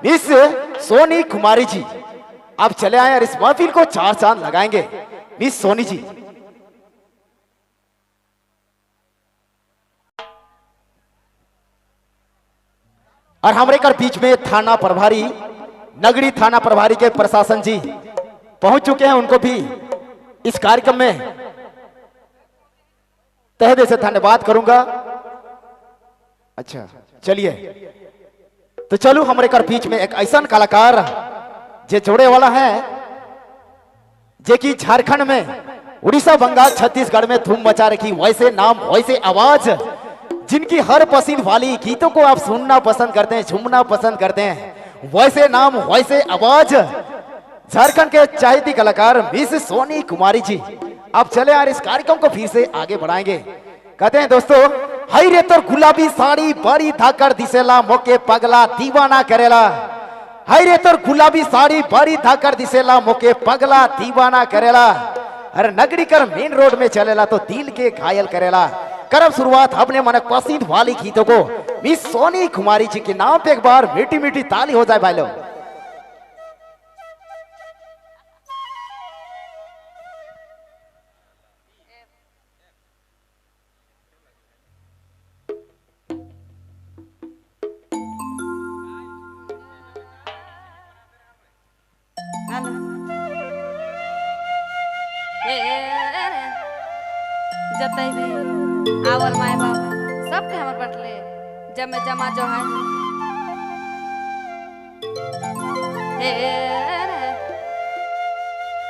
Miss Soni Kumari ji आप चले आए और इस महफिल को चार चांद लगाएंगे। मिस सोनी जी। और हमारे कर बीच में थाना प्रभारी, नगरी थाना प्रभारी के प्रशासन जी पहुंच चुके हैं। उनको भी इस कार्यक्रम में तहे दिल से धन्यवाद करूंगा। अच्छा चलिए, तो चलो हमारे कर बीच में एक ऐसा कलाकार जे जोड़े वाला है जे कि झारखंड में, उड़ीसा, बंगाल, छत्तीसगढ़ में धूम मचा रखी। वैसे नाम वैसे आवाज, जिनकी हर पसंद वाली गीतों को आप सुनना पसंद करते हैं, झूमना पसंद करते हैं। वैसे नाम वैसे आवाज, झारखंड के चाहती कलाकार मिस सोनी कुमारी जी आप चले यार इस कार्यक्रम को फिर से आगे बढ़ाएंगे। कहते हैं दोस्तों, हाय रे तोर गुलाबी साड़ी बड़ी धाकर दिसेला, मोके पगला दीवाना करेला। हाय रे तोर गुलाबी साड़ी बड़ी धाकर दिसेला, मोके पगला दीवाना करेला। अरे नगरी कर मेन रोड में चलेला तो दिल के घायल करेला। करब शुरुआत अपने मन पसंद वाली गीतों को मिस सोनी कुमारी जी के नाम पे एक बार मीठी मीठी ताली हो जाए भाई लोग। जतई भी आवल माए बाप सबके हमर बटले जब में जमा जो है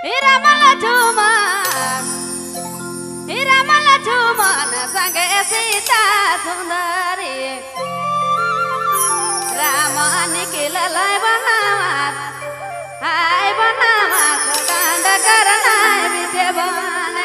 हीरा मला झूमन संगे सीता सुंदरी रामा निकल लाई बनावत हाय बनावत कांड करना बिछे बने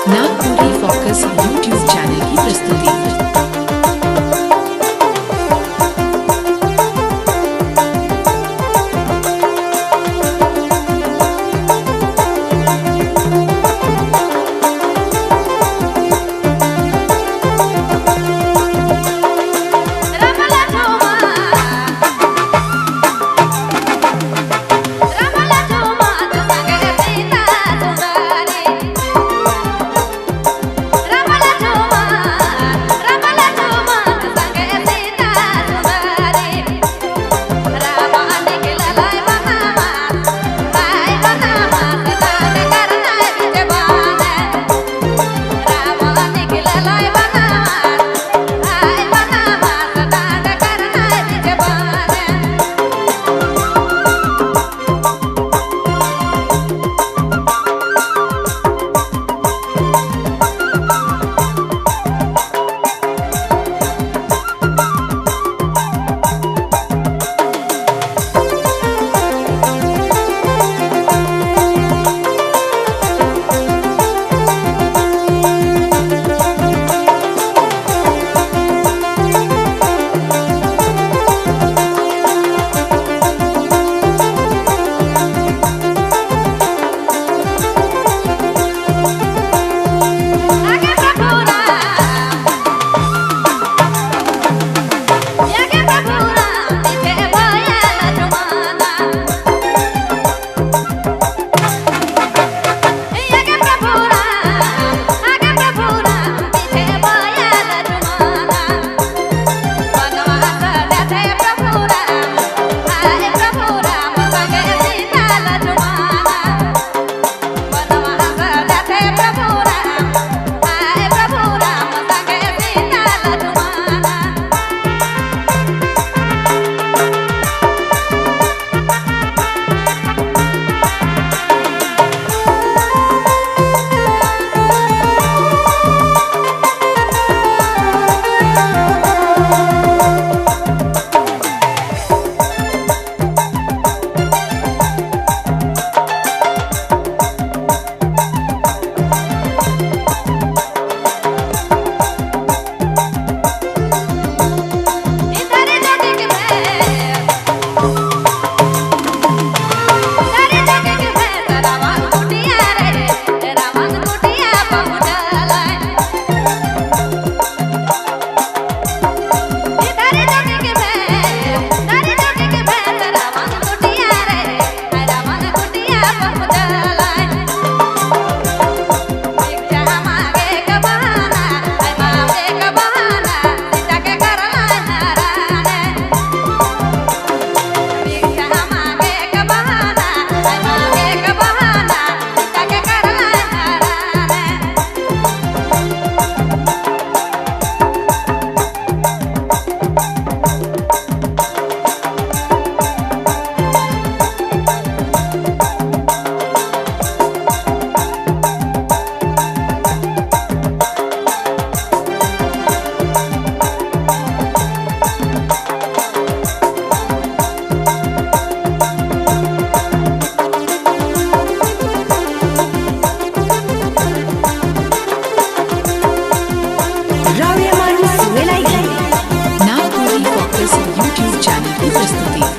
नागपुरी फोकस यूट्यूब चैनल की प्रस्तुति। रामला झूमन संगे सीता सुंदरी प्रस्तुति।